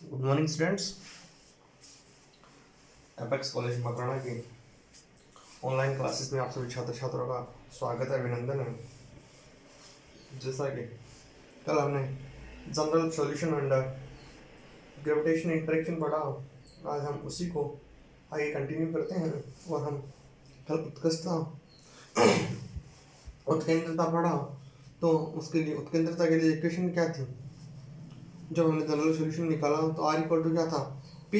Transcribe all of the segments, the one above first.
Good morning students. Apex college Makrana की online classes में आप सभी छात्र छात्रों का स्वागत है, अभिनंदन है। जैसा कि कल हमने general solution under gravitation interaction पढ़ा, आज हम उसी को आगे कंटिन्यू करते हैं और हम कल उत्कृष्टता उत्केंद्रता पढ़ा। तो उसके लिए उत्केंद्रता के लिए इक्वेशन क्या थी? जब हमने जनरल सॉल्यूशन निकाला तो आर इक्वल टू क्या था? P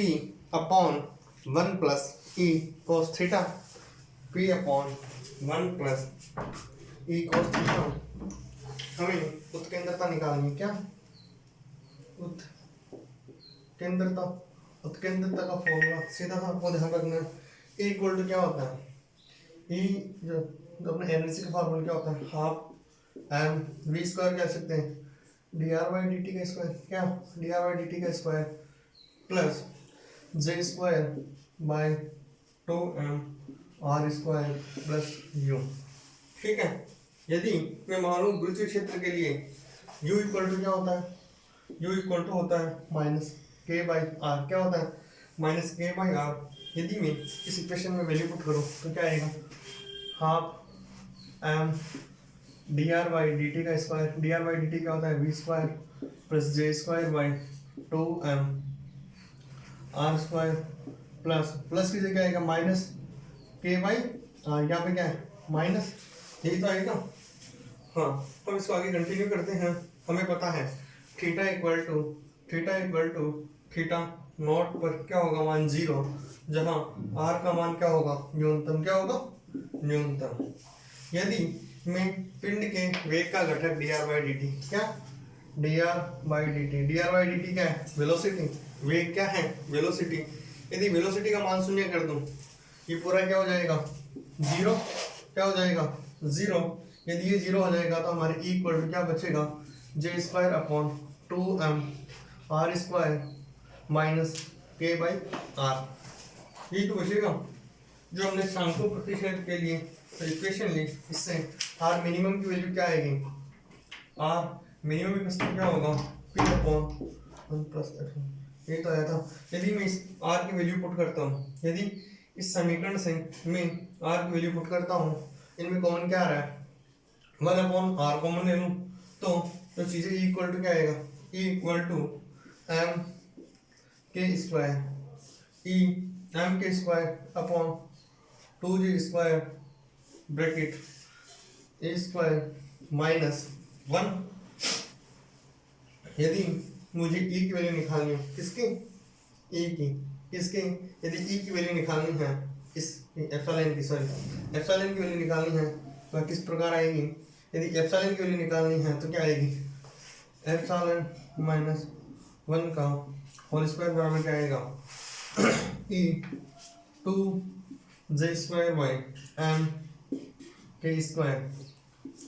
upon 1 plus E cos theta. P upon 1 plus E cos theta. हमें उत्केंद्रता निकालनी है। क्या उत्केंद्रता? उत्केंद्रता का फॉर्मूला सीधा आपको ध्यान रखना है। E इक्वल टू क्या होता है? E जो अपने एनर्जी का फॉर्मूला क्या होता है? हाफ एम वी स्क्वायर कह सकते हैं, D are by D T का स्क्वायर। क्या? D are by D T का square plus J square by 2m R square plus U. ठीक है। यदि मैं मानूं गुरुत्वीय क्षेत्र के लिए u इक्वल टू क्या होता है? u इक्वल टू होता है माइनस के बाई आर। क्या होता है? माइनस के बाई आर। यदि मैं इस इक्वेशन में वैल्यू पुट करूँ तो क्या आएगा? Half M D are by D T का square. D are by D T क्या होता है? V square plus J square by 2m R square plus plus की जगह आएगा माइनस के बाई आर। यहाँ पे क्या है? माइनस, यही तो आएगा। हाँ, हम इसको आगे कंटिन्यू करते हैं। हमें पता है theta equal to theta naught पर क्या होगा? मान 0, जहाँ आर का मान क्या होगा? न्यूनतम। क्या होगा? न्यूनतम। यदि मैं पिंड के वेग का घटक D are by D T, क्या? D are by D T. D are by D T क्या है? वेलोसिटी। वेग क्या है? वेलोसिटी। यदि वेलोसिटी का मान 0 कर दूं, ये पूरा क्या हो जाएगा? 0। क्या हो जाएगा? 0। यदि ये 0 हो जाएगा तो हमारे ई इक्वल टू क्या बचेगा? J square upon 2m R square minus के बाई आर। यही तो बचेगा जो हमने सांख्यिक प्रतिशत के लिए इक्वेशन ली। इससे आर मिनिमम की वैल्यू क्या आएगी? आर मिनिमम इक्वल क्या होगा? P upon 1 plus F. ये तो आया था। यदि मैं इस आर की वैल्यू पुट करता हूँ, यदि इस समीकरण से मैं आर की वैल्यू पुट करता हूँ, इनमें कॉमन क्या आ रहा है? 1 अपॉन आर कॉमन ले लूँ तो चीज़ें इक्वल टू क्या आएगा? ई इक्वल टू एम के स्क्वायर ई एम के square upon 2g square bracket A square minus 1। यदि मुझे ई की वैल्यू निकालनी है, किसकी? ई की। किसकी? यदि ई की वैल्यू निकालनी है, इस एप्सिलॉन की, सॉरी एप्सिलॉन की वैल्यू निकालनी है तो किस प्रकार आएगी? यदि एप्सिलॉन की वैल्यू निकालनी है तो क्या आएगी? एप्सिलॉन माइनस 1 का होल स्क्वायर बराबर क्या आएगा? ई 2 स्क्वायर बाई एम के स्क्वायर।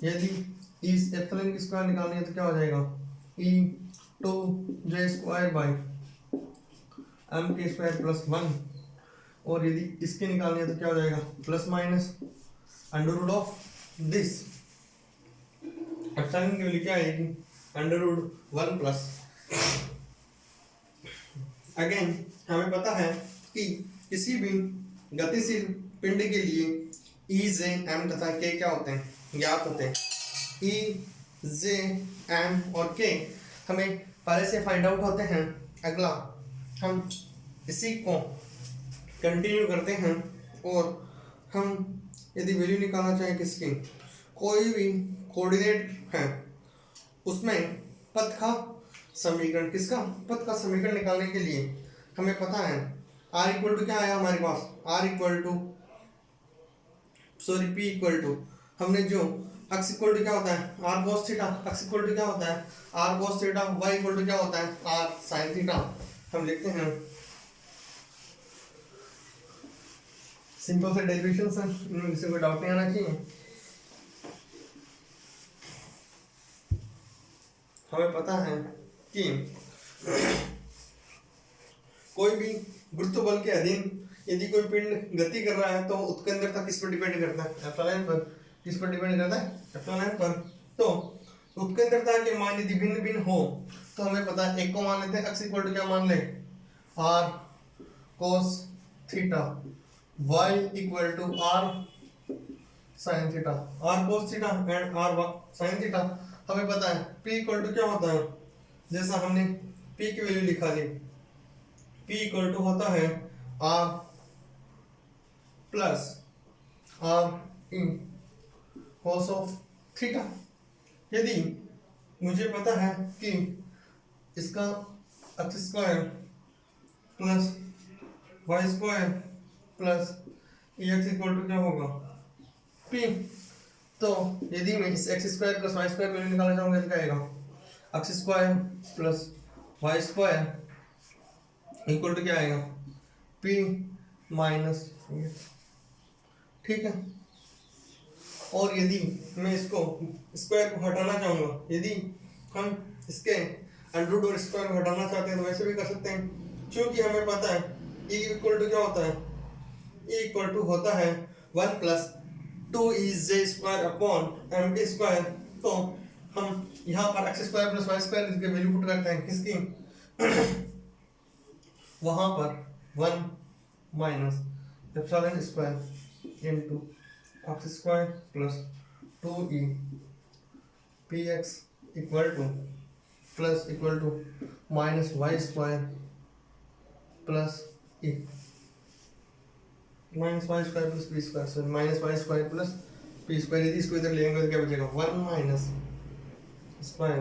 यदि इस एप्सिलॉन की स्क्वायर निकालनी है तो क्या हो जाएगा? ई 2 स्क्वायर बाई एम के स्क्वायर प्लस 1। और यदि इसके निकालनी है तो क्या हो जाएगा? Plus minus under root of this. Epsilon की वैल्यू क्या आएगी? Under root 1 plus. अगेन हमें पता है कि किसी भी गतिशील पिंड के लिए ई जे एम तथा के क्या होते हैं? ज्ञात होते हैं। ई जे एम और के हमें पहले से फाइंड आउट होते हैं। अगला हम इसी को कंटिन्यू करते हैं और हम यदि वैल्यू निकालना चाहें किसकी, कोई भी कोऑर्डिनेट है उसमें पथ का समीकरण, किसका? पथ का समीकरण निकालने के लिए हमें पता है r इक्वल टू क्या आया हमारे पास? r equal to p equal to, हमने जो x इक्वल टू क्या होता है? r cos theta. x equal to क्या होता है? r cos theta. y equal to क्या होता है? r sin theta. हम लिखते हैं सिंपल से डेरिवेशंस हैं, इनमें किसी को डाउट नहीं आना चाहिए। हमें पता है कि कोई भी गुरुत्व बल के अधीन यदि कोई पिंड गति कर रहा है तो उत्केंद्रता किस पर डिपेंड करता है? एप्सिलॉन पर। किस पर डिपेंड करता है? एप्सिलॉन पर। तो उत्केंद्रता के मान यदि भिन्न भिन्न हो तो हमें पता है, एक को मान लेते हैं x इक्वल टू क्या मान ले, r cos theta, y equal to r sin theta, r cos theta and r sin theta. हमें पता है p इक्वल टू क्या होता है, जैसा हमने p की वैल्यू लिखा दी, p इक्वल टू होता है r plus r in cos of theta. यदि मुझे पता है कि इसका x square plus Y square plus X equal to क्या होगा p, तो यदि मैं इस X square plus Y square value निकालना चाहूँगा तो क्या आएगा, X square plus Y square equal to क्या आएगा, p माइनस, ठीक है। और यदि मैं इसको स्क्वायर को हटाना चाहूँगा, यदि हम इसके अंडर रूट और स्क्वायर को हटाना चाहते हैं तो वैसे भी कर सकते हैं, क्योंकि हमें पता है e इक्वल टू क्या होता है, e इक्वल टू होता है 1 plus 2e square upon M T square. तो हम यहाँ पर X square plus Y square इसके वैल्यू पुट करते हैं किसकी वहाँ पर 1 minus epsilon square into X square plus 2e P X equal to minus Y square plus e minus Y square plus P square, sorry minus Y square plus P square. यदि इसको इधर लेंगे तो क्या बचेगा, 1 माइनस स्क्वायर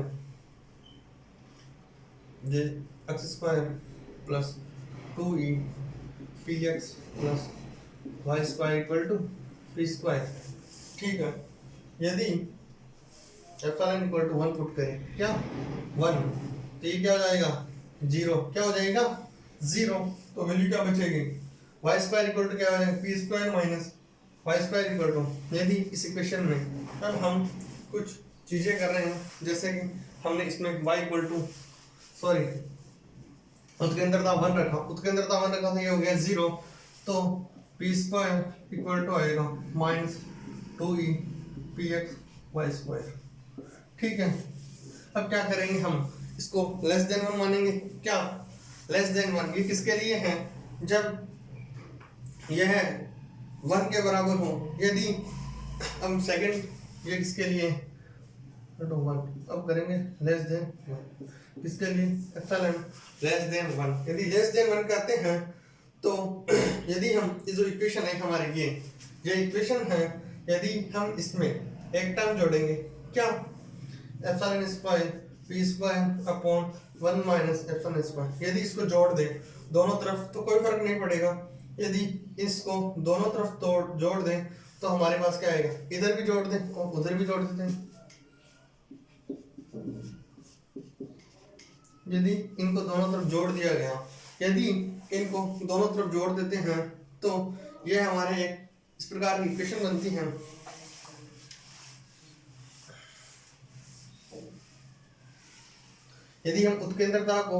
ये x square plus 2e P X plus Y square equal to P square, ठीक है। यदि एप्सिलॉन इक्वल टू 1 पुट करें, क्या 1, तो ये क्या हो जाएगा 0, क्या हो जाएगा 0, तो वैल्यू क्या बचेगी, वाई स्क्वायर इक्वल टू क्या हो जाएगा, P square minus Y square equal to. यदि इस इक्वेशन में अब हम कुछ चीज़ें कर रहे हैं, जैसे कि हमने इसमें y इक्वल टू सॉरी उत्केंद्रता 1 रखा, उत्केंद्रता 1 रखा तो ये हो गया 0, तो पी स्क्वायर इक्वल टू आएगा minus 2e P x y square, ठीक है। अब क्या करेंगे, हम इसको लेस देन 1 मानेंगे, क्या लेस देन 1, ये किसके लिए है, जब यह 1 के बराबर हो। यदि हम सेकंड ये किसके लिए 1, अब करेंगे लेस देन 1 किसके लिए, एप्सिलॉन लेस देन 1। यदि लेस देन 1 करते हैं तो यदि हम ये जो इक्वेशन है हमारे ये इक्वेशन है, यदि हम इसमें एक टर्म जोड़ेंगे, क्या epsilon square P square upon 1 minus epsilon square, यदि इसको जोड़ दें दोनों तरफ तो कोई फर्क नहीं पड़ेगा। यदि इसको दोनों तरफ जोड़ दें तो हमारे पास क्या आएगा, इधर भी जोड़ दें और उधर भी जोड़ देते हैं। यदि इनको दोनों तरफ जोड़ दिया गया, यदि इनको दोनों तरफ जोड़ देते हैं तो ये हमारे एक इस प्रकार की इक्वेशन बनती है। यदि हम उत्केंद्रता को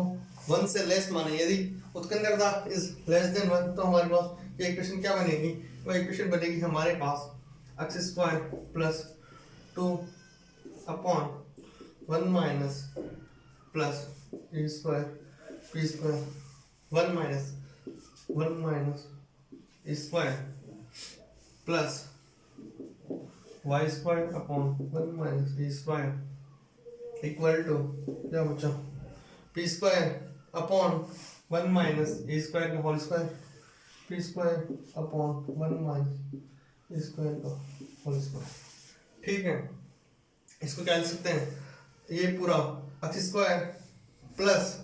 1 से लेस माने, यदि उत्केंद्रता इज लेस देन 1 तो हमारे पास ये इक्वेशन क्या बनेगी, वो इक्वेशन बनेगी हमारे पास X square plus 2 upon 1 minus plus A square P square 1 minus A square plus Y square upon 1 minus A square equal to क्या बचा, P square upon 1 minus A square का whole square, P square upon 1 minus A square का whole square, ठीक है। इसको क्या लिख सकते हैं, ये पूरा X square plus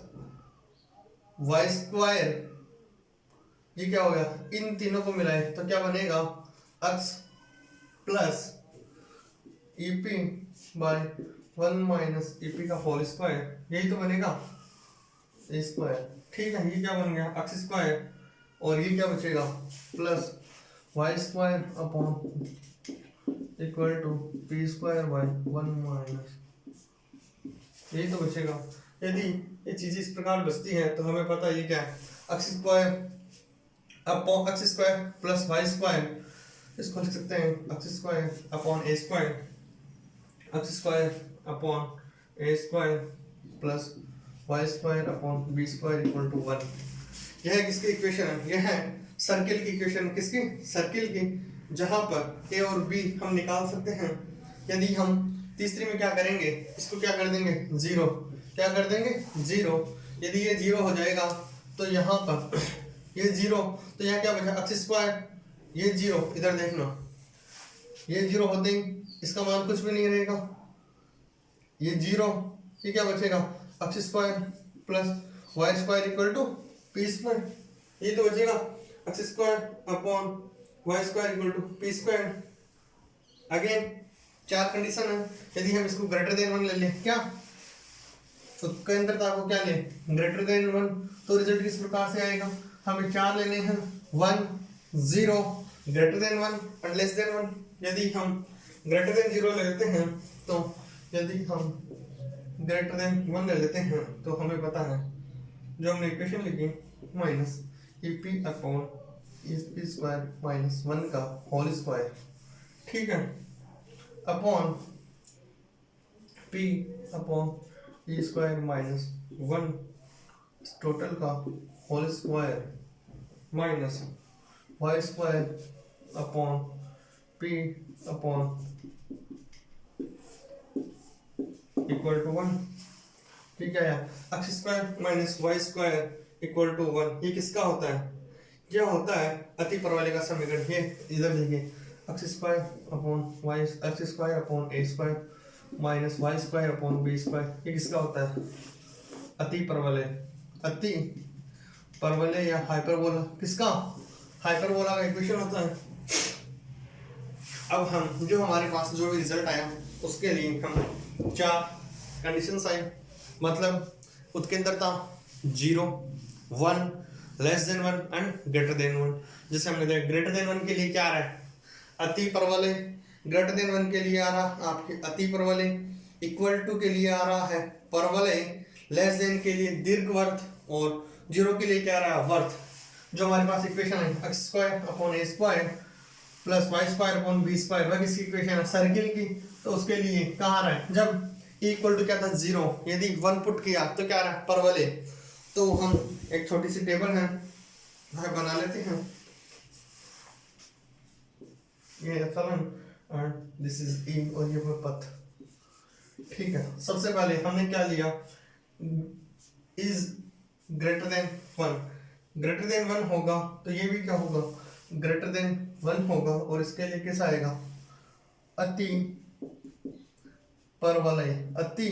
Y square, ये क्या हो गया, इन तीनों को मिलाए तो क्या बनेगा, x plus e p by 1 minus e p का होल स्क्वायर, यही तो बनेगा ए स्क्वायर, ठीक है। ये क्या बन गया एक्स स्क्वायर और ये क्या बचेगा plus Y square upon equal to P square by 1 minus, यही तो बचेगा। यदि ये चीज़ें इस प्रकार बचती हैं तो हमें पता है ये क्या है, x square upon x square plus Y square, इसको लिख सकते हैं x square upon A square, x square upon A square plus Y square upon B square equal to 1। यह है किसकी इक्वेशन है? यह है सर्किल की इक्वेशन। किसकी? सर्किल की, जहां पर ए और बी हम निकाल सकते हैं। यदि हम तीसरी में क्या करेंगे, इसको क्या कर देंगे, जीरो। क्या कर देंगे? जीरो। यदि ये जीरो हो जाएगा तो यहाँ पर ये जीरो, तो यहाँ क्या बचा? X square. ये जीरो, इधर देखना, ये जीरो होते ही इसका मान कुछ भी नहीं रहेगा। ये जीरो, ये क्या बचेगा? X square plus Y square equal to P square. ये तो बचेगा x square upon y square equal to P square. Again चार कंडीशन है। यदि हम इसको ग्रेटर देन 1 ले लें, क्या तो केंद्रता को क्या ले, ग्रेटर देन 1, तो रिजल्ट किस प्रकार से आएगा? हमें चार लेने हैं, 1 0, ग्रेटर देन 1 और लेस देन 1। यदि हम ग्रेटर देन 0 ले लेते हैं, तो यदि हम ग्रेटर देन 1 ले लेते हैं तो हमें पता है जो हमने इक्वेशन लिखी minus e p upon e p square minus 1 का होल स्क्वायर, ठीक है, upon p upon e square minus 1 total का whole square minus Y square upon p upon equal to 1। ठीक है यार, x square minus Y square equal to 1। ये किसका होता है? यह होता है अति परवलय का समीकरण। ये इधर देखिए, X square upon Y, X square upon ए square minus Y square upon B square, ये किसका होता है? अति परवलय। अति परवलय या हाइपरबोला, किसका? हाइपरबोला का इक्वेशन होता है। अब हम जो हमारे पास जो भी रिजल्ट आया उसके लिए हम चार कंडीशंस आई, मतलब उत्केंद्रता 0, 1, less than 1 and greater than 1। जैसे हमने देखा ग्रेटर देन 1 के लिए क्या आ रहा है? अति परवलय। ग्रेटर देन 1 के लिए आ रहा आपके अति परवलय, इक्वल टू के लिए आ रहा है परवलय, लेस देन के लिए दीर्घवर्त और 0 के लिए क्या आ रहा है? वर्त। जो हमारे पास इक्वेशन है एक्स स्क्वायर अपॉन ए square plus Y square upon B square, वह किसकी इक्वेशन है? सर्किल की। तो उसके लिए कहाँ आ रहा है? जब इक्वल टू क्या था? 0, यदि 1 पुट किया तो क्या आ रहा है? परवलय। तो हम एक छोटी सी टेबल है वह बना लेते हैं। ये एप्सिलॉन एंड दिस इज ई और ये पथ, ठीक है। सबसे पहले हमने क्या लिया? Is greater than 1। Greater than 1 होगा तो ये भी क्या होगा? ग्रेटर देन 1 होगा। और इसके लिए कैसा आएगा? अति परवलय। अति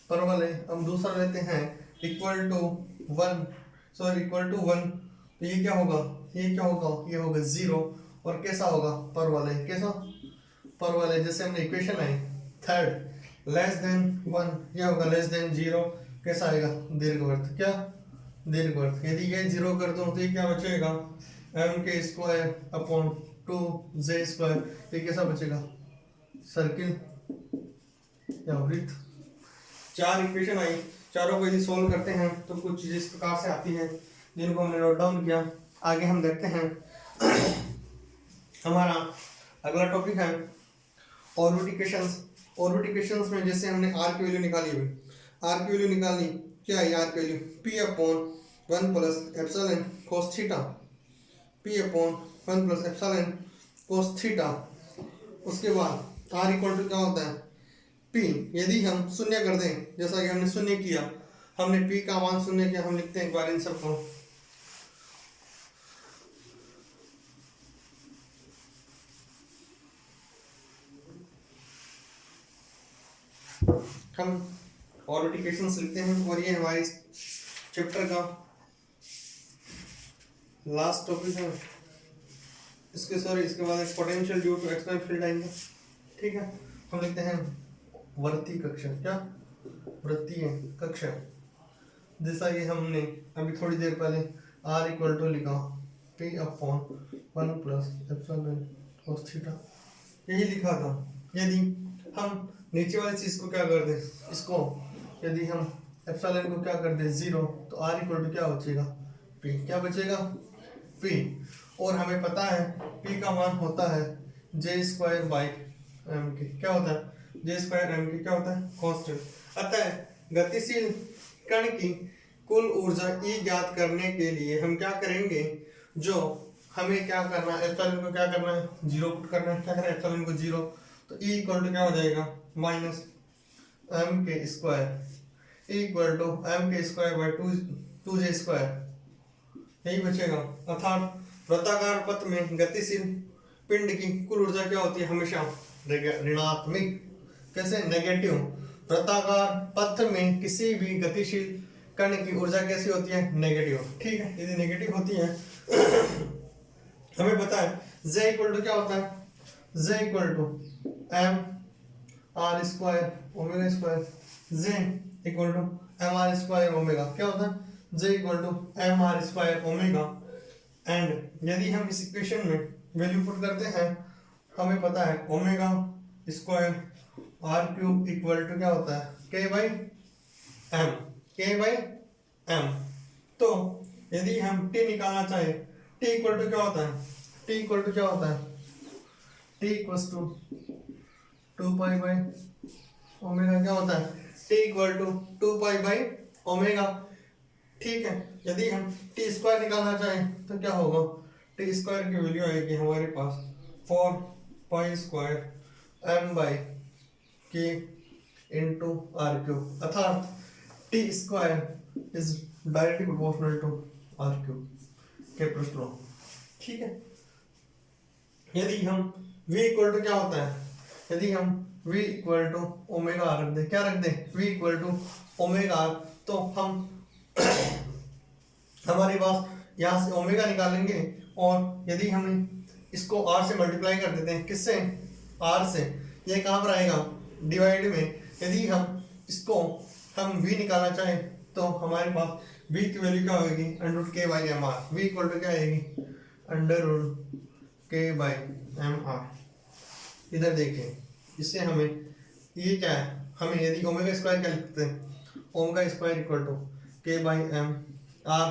परवलय हम दूसरा लेते हैं equal to 1, sorry equal to 1, तो ये क्या होगा? ये क्या होगा? ये होगा 0। और कैसा होगा? परवलय। कैसा? परवलय। जैसे हमने इक्वेशन आई थर्ड, लेस देन 1, ये होगा लेस देन 0, कैसा आएगा? दीर्घवर्त। क्या? दीर्घवर्त। यदि ये 0 कर दूं तो ये क्या बचेगा? एम के स्क्वायर अपॉन 2 स्क्वायर, ये कैसा बचेगा? सर्किल या वृत्त। चार इक्वेशन आई, चारों को यदि सोल्व करते हैं तो कुछ चीजें इस प्रकार से आती हैं जिनको हमने नोट डाउन किया। आगे हम देखते हैं हमारा अगला टॉपिक है ऑर्बिट इक्वेशंस में जैसे हमने आर की वैल्यू निकाली हुई, आर की वैल्यू निकालनी, क्या है आर की value? P upon 1 plus epsilon cos theta, P upon 1 plus epsilon cos theta. उसके बाद आर इक्वल टू क्या होता है? पी। यदि हम शून्य कर दें, जैसा कि हमने शून्य किया, हमने पी का मान शून्य किया, हम लिखते हैं एक बार इन सबको, हम ऑर्बिट इक्वेशंस लिखते हैं। और ये हमारे चैप्टर का लास्ट टॉपिक है। इसके बाद potential due to external field आएंगे, ठीक है। हम लिखते हैं वृत्तीय कक्षा। क्या? वृत्तीय कक्षा। जैसा कि हमने अभी थोड़ी देर पहले आर इक्वल टू लिखा P upon 1 plus epsilon cos theta, यही लिखा था। यदि हम नीचे वाली चीज को क्या कर दें, इसको यदि हम एप्सिलॉन को क्या कर दें 0, तो आर इक्वल टू क्या बचेगा? पी। क्या बचेगा? पी। और हमें पता है पी का मान होता है जे स्क्वायर बाई एम के। क्या होता है? जे स्क्वायर एम के क्या होता है कांस्टेंट। अतः गतिशील कण की कुल ऊर्जा ई ज्ञात करने के लिए हम क्या करेंगे, जो हमें क्या करना है एप्सिलॉन को क्या करना है जीरो पुट करना है, क्या करना है एप्सिलॉन को जीरो, तो ई इक्वल टू क्या हो जाएगा माइनस एम के स्क्वायर इक्वल टू एम के square by two J square, यही बचेगा। अर्थात वृत्ताकार पथ में गतिशील पिंड की कुल ऊर्जा क्या होती है हमेशा ऋणात्मक, कैसे नेगेटिव। वृत्ताकार पथ में किसी भी गतिशील कण की ऊर्जा कैसी होती है नेगेटिव, ठीक है। यदि नेगेटिव होती है हमें पता है z इक्वल टू क्या होता है, z equal to M R square omega square, z equal to M R square omega, क्या होता है z equal to M R square omega. And यदि हम इस इक्वेशन में वैल्यू पुट करते हैं हमें पता है omega square r cube equal to क्या होता है k by m, k by m. तो यदि हम टी निकालना चाहें टी इक्वल टू क्या होता है, टी इक्वल टू क्या होता है, t equal to 2 pi by omega, क्या होता है t equal to 2 pi by omega, ठीक है। यदि हम टी स्क्वायर निकालना चाहें तो क्या होगा, टी स्क्वायर की वैल्यू आएगी हमारे पास 4 pi square m by k into r cube, अर्थात t square is directly proportional to r cube के प्रश्नों, ठीक है। यदि हम v इक्वल टू क्या होता है, यदि हम v equal to omega r रख दे, क्या रख दे v equal to omega r, तो हम हमारे पास यहाँ से ओमेगा निकालेंगे और यदि हम इसको r से मल्टीप्लाई कर देते हैं, किससे r से, ये कहाँ पर आएगा डिवाइड में। यदि हम इसको हम v निकालना चाहें तो हमारे पास v की वैल्यू क्या होगी under k by m r, v equal to क्या आएगी under k by m are. इधर देखिए इससे हमें ये क्या है, हमें यदि ओमेगा स्क्वायर क्या लिखते हैं omega square equal to k by m are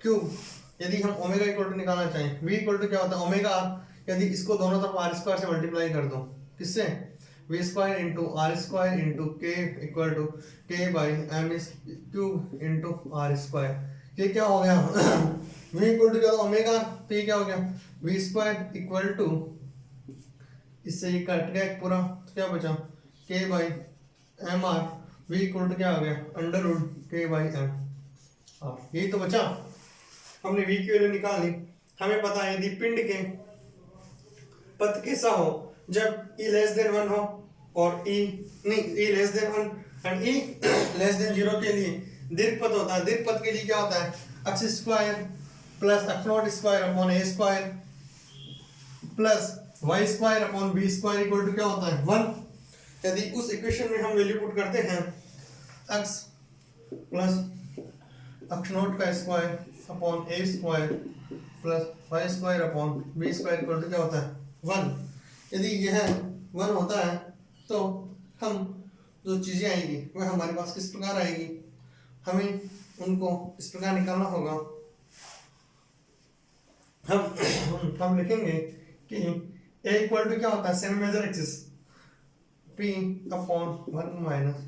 cube. यदि हम ओमेगा इक्वल टू निकालना चाहें v इक्वल टू क्या होता है ओमेगा आर, यदि इसको दोनों तरफ आर स्क्वायर से मल्टीप्लाई कर दो, किससे v square into r square into k equal to k by m cube into r square, ये क्या हो गया v इक्वल टू क्या होगा ओमेगा, तो ये क्या हो गया वी स्क्वायर इक्वल टू, इससे ये कट गया एक पूरा, तो क्या बचा k by m r, v equal to क्या हो गया under root k by m r, यही तो बचा। हमने v की वैल्यू निकाल ली। हमें पता है यदि पिंड के पथ कैसा हो जब e लेस देन 1 हो और e नहीं e less than 1 and e less than 0 के लिए दीर्घ पथ होता है। दीर्घ पथ के लिए क्या होता है x square plus x not square upon a square plus y square upon b square equal to क्या होता है 1। यदि उस इक्वेशन में हम वैल्यू पुट करते हैं x प्लस x नॉट का square upon a square plus y square upon b square equal to क्या होता है 1। यदि यह 1 होता है तो हम जो चीज़ें आएंगी वह हमारे पास किस प्रकार आएगी, हमें उनको इस प्रकार निकालना होगा। हम लिखेंगे कि a इक्वल टू क्या होता है semi major axis p upon 1 minus,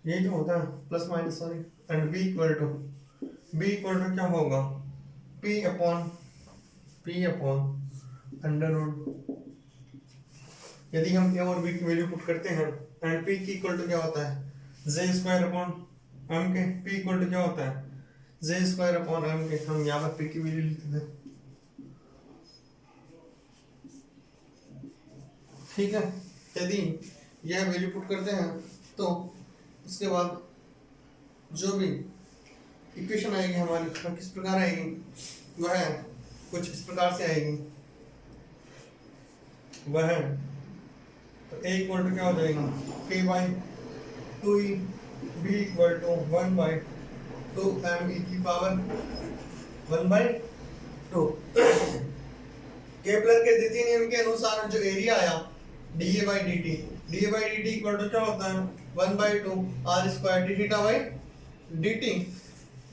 ये जो होता है plus minus sorry, and b equal to क्या होगा p अपॉन अंडर रूट। यदि हम a और b की वैल्यू पुट करते हैं एंड p की इक्वल टू क्या होता है j स्क्वायर अपॉन m के, p इक्वल टू क्या होता है j स्क्वायर अपॉन m के, हम यहाँ पर p की वैल्यू लिखते हैं, ठीक है। यदि यह वैल्यू पुट करते हैं तो उसके बाद जो भी इक्वेशन आएगी हमारी वह किस प्रकार आएगी, वह कुछ इस प्रकार से आएगी, वह तो a इक्वल टू क्या हो जाएगा k by 2e, b equal to 1 by 2m e की पावर 1 बाई 2। केपलर के द्वितीय नियम के अनुसार जो एरिया आया dA by dt equal to क्या होता है 1 by 2 r square d theta by dt,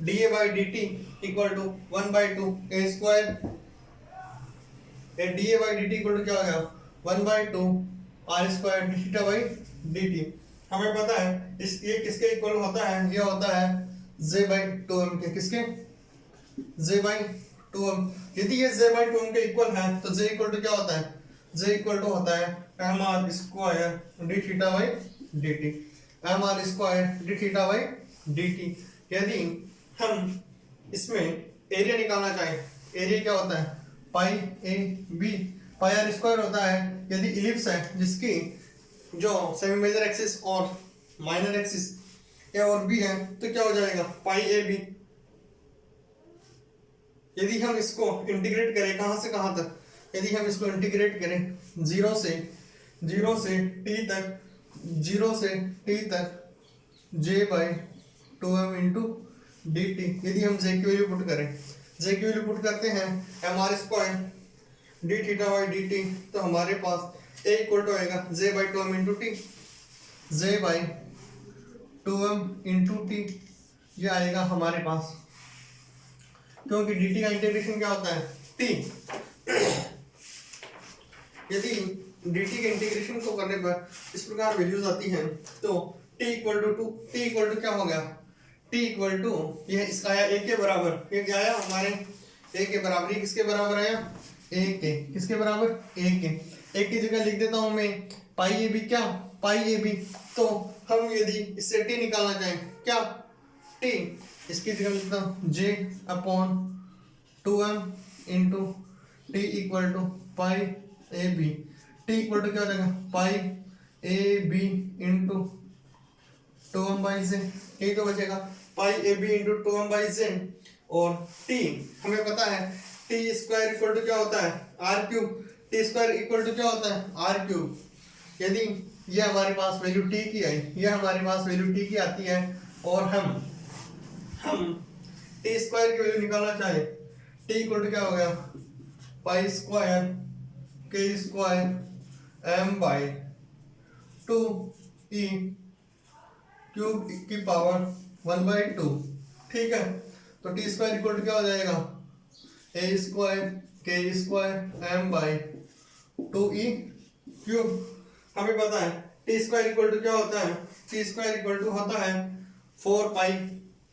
dA by dt equal to 1 by 2 a square, dA by dt equal to क्या हो गया 1 by 2 r square D theta by D T. हमें पता है इस ये किसके इक्वल होता है, ये होता है जे बाई टू एम के, किसके, जे बाई टू एम। यदि ये जे बाई टू एम के इक्वल है तो जे इक्वल टू क्या होता है, जे इक्वल टू होता है M R square D theta by D t, m are square D theta by D T. यदि हम इसमें एरिया निकालना चाहें, एरिया क्या होता है pi A B, pi R square होता है यदि इलिप्स है जिसकी जो सेमी मेजर एक्सिस और माइनर एक्सिस ए और बी है तो क्या हो जाएगा पाई ए बी। यदि हम इसको इंटीग्रेट करें कहां से कहां तक, यदि हम इसको इंटीग्रेट करें जीरो से टी तक, जीरो से टी तक J by two M into D T. यदि हम जे की वैल्यू पुट करें, जे की वैल्यू पुट करते हैं M are square D theta by D T, तो हमारे पास ए इक्वल टू आएगा J by two M into T, J by two M into T, ये आएगा हमारे पास, क्योंकि डी टी का इंटीग्रेशन क्या होता है टी। यदि डी टी के इंटीग्रेशन को करने पर इस प्रकार वैल्यूज आती हैं तो t equal to t equal to क्या हो गया, t इक्वल टू यह इसका आया a के बराबर, ये क्या आया हमारे a के बराबर, ये किसके बराबर आया a के, किसके बराबर a के। a की जगह लिख देता हूं मैं पाई ए बी, क्या पाई ए बी। तो हम यदि इससे t निकालना चाहें क्या t, इसकी जगह लिखता हूं j upon two M into T equal to pi A B, T equal to क्या हो जाएगा pi A B into two M by J, ये तो बचेगा pi A B into two M by J. और टी हमें पता है टी स्क्वायर इक्वल टू क्या होता है r cube, t square equal to क्या होता है आर क्यूब। यदि ये हमारे पास वैल्यू टी की आई, ये हमारे पास वैल्यू टी की आती है और हम टी स्क्वायर की वैल्यू निकालना चाहे, टी इक्वल टू क्या हो गया pi square k square m by two e cube की पावर वन बाई टू, ठीक है। तो टी स्क्वायर इक्वल टू क्या हो जाएगा a square k square m by two e cube. हमें पता है टी स्क्वायर इक्वल टू क्या होता है, टी स्क्वायर इक्वल टू होता है फोर पाई,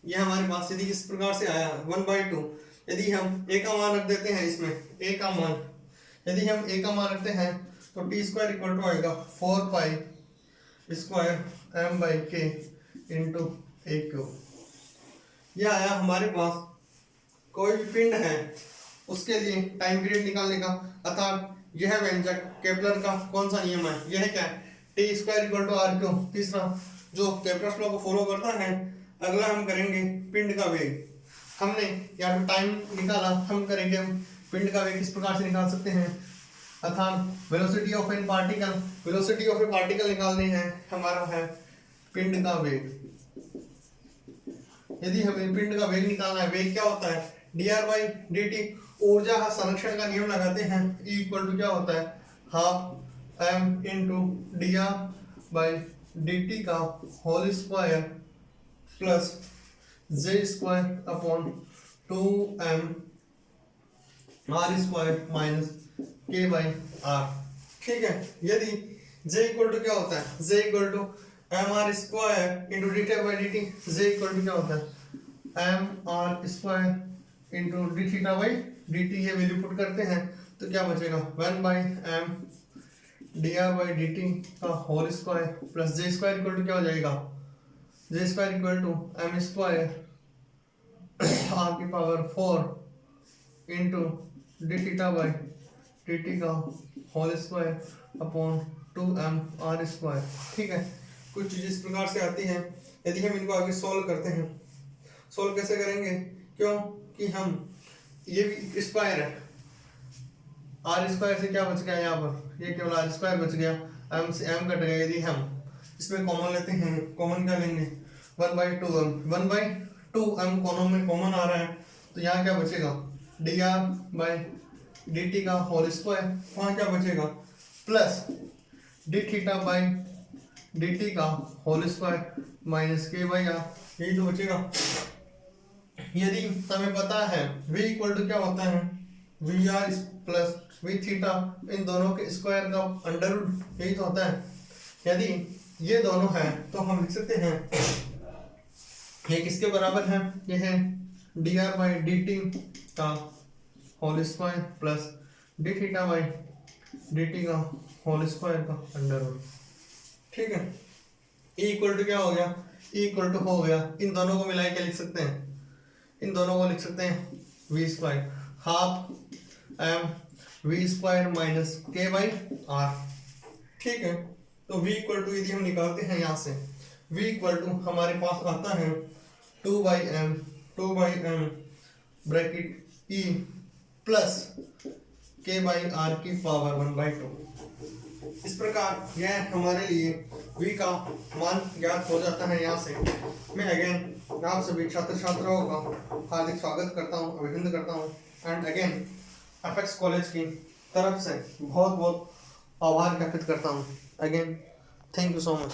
ये हमारे पास यदि इस प्रकार से आया वन बाई टू। यदि हम ए का मान रख देते हैं इसमें, ए का मान यदि हम ए का मान रखते हैं तो टी स्क्वायर इक्वल टू आएगा four pi square m by k into a cube. यह आया हमारे पास कोई भी पिंड है उसके लिए टाइम पीरियड निकालने का, अर्थात यह व्यंजक केपलर का कौन सा नियम है, यह क्या है t square equal to r cube. तीसरा जो केपलर्स लॉ को फॉलो करता है। अगला हम करेंगे पिंड का वेग। हमने यहाँ पे टाइम निकाला, हम करेंगे पिंड का वेग किस प्रकार से निकाल सकते हैं, अर्थात velocity of an particle, velocity of a particle निकालनी है, हमारा है पिंड का वेग। यदि हमें पिंड का वेग निकालना है, वेग क्या होता है dr बाई dt, ऊर्जा संरक्षण का नियम लगाते हैं, E इक्वल टू क्या होता है half m into dr by dt का होल स्क्वायर प्लस जे square upon two M R square minus के बाई आर, ठीक है। यदि j इक्वल टू क्या होता है, j equal to M R square into D T by D T, J equal to क्या होता है M R square into D theta by D T, ये वैल्यू पुट करते हैं तो क्या बचेगा one by M D are by D T का whole square plus J square equal to क्या हो जाएगा, J square equal to M square R की power four into D theta by D T का whole square upon two M R square, ठीक है। कुछ चीज़ इस प्रकार से आती हैं। यदि हम इनको आगे सॉल्व करते हैं, सॉल्व कैसे करेंगे, क्योंकि हम ये भी स्क्वायर है, आर स्क्वायर से क्या बच गया यहाँ पर, ये केवल आर स्क्वायर बच गया, एम से एम कट गया। यदि हम इसमें कॉमन लेते हैं, कॉमन क्या लेंगे one by two m, one by two m common में कॉमन आ रहा है तो यहाँ क्या बचेगा d are by D T का होल स्क्वायर, वहाँ क्या बचेगा plus D theta by D T का होल स्क्वायर माइनस के बाई आर, यही तो बचेगा। यदि हमें पता है v इक्वल टू क्या होता है V R plus V theta, इन दोनों के स्क्वायर का अंडर रूट, यही तो होता है। यदि ये दोनों हैं तो हम लिख सकते हैं ये किसके बराबर है, ये है D are by D T का whole square plus D theta by D T का होल स्क्वायर का अंडर रूट। ठीक है, ई इक्वल टू क्या हो गया, ई इक्वल टू हो गया, इन दोनों को मिला के लिख सकते हैं, इन दोनों को लिख सकते हैं v square half m v square minus के बाई आर। ठीक है, तो v इक्वल टू यदि हम निकालते हैं यहाँ से, v इक्वल टू हमारे पास आता है 2/m bracket e plus k by r की पावर 1/2। इस प्रकार यह हमारे लिए v का मान ज्ञात हो जाता है। यहाँ से मैं अगेन आप सभी छात्र छात्राओं का हार्दिक स्वागत करता हूँ, अभिनंदन करता हूँ एंड अगेन एपेक्स कॉलेज की तरफ से बहुत बहुत आभार ज्ञापित करता हूँ। Again thank you so much.